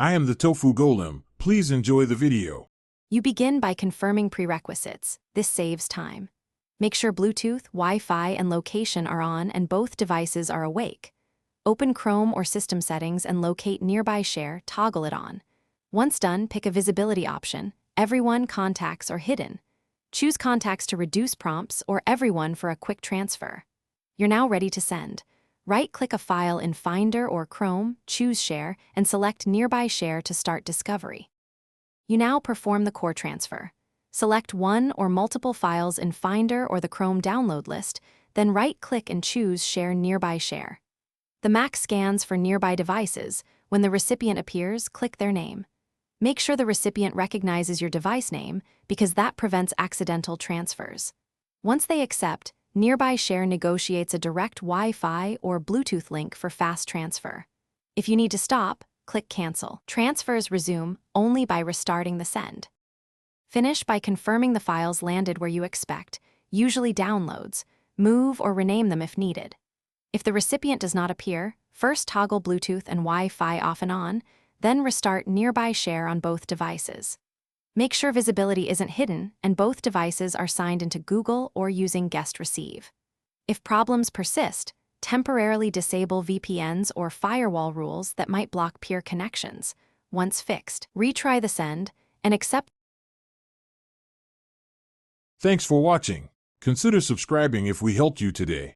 I am the Tofu Golem. Please enjoy the video. You begin by confirming prerequisites. This saves time. Make sure Bluetooth, Wi-Fi, and location are on and both devices are awake. Open Chrome or System Settings and locate Nearby Share, toggle it on. Once done, pick a visibility option, Everyone, Contacts, or Hidden. Choose Contacts to reduce prompts or Everyone for a quick transfer. You're now ready to send. Right-click a file in Finder or Chrome, choose Share, and select Nearby Share to start discovery. You now perform the core transfer. Select one or multiple files in Finder or the Chrome download list, then right-click and choose Share Nearby Share. The Mac scans for nearby devices. When the recipient appears, click their name. Make sure the recipient recognizes your device name because that prevents accidental transfers. Once they accept, Nearby Share negotiates a direct Wi-Fi or Bluetooth link for fast transfer. If you need to stop, click Cancel. Transfers resume only by restarting the send. Finish by confirming the files landed where you expect, usually downloads. Move or rename them if needed. If the recipient does not appear, first toggle Bluetooth and Wi-Fi off and on, then restart Nearby Share on both devices. Make sure visibility isn't hidden and both devices are signed into Google or using Guest Receive. If problems persist, temporarily disable VPNs or firewall rules that might block peer connections. Once fixed, retry the send and accept. Thanks for watching. Consider subscribing if we helped you today.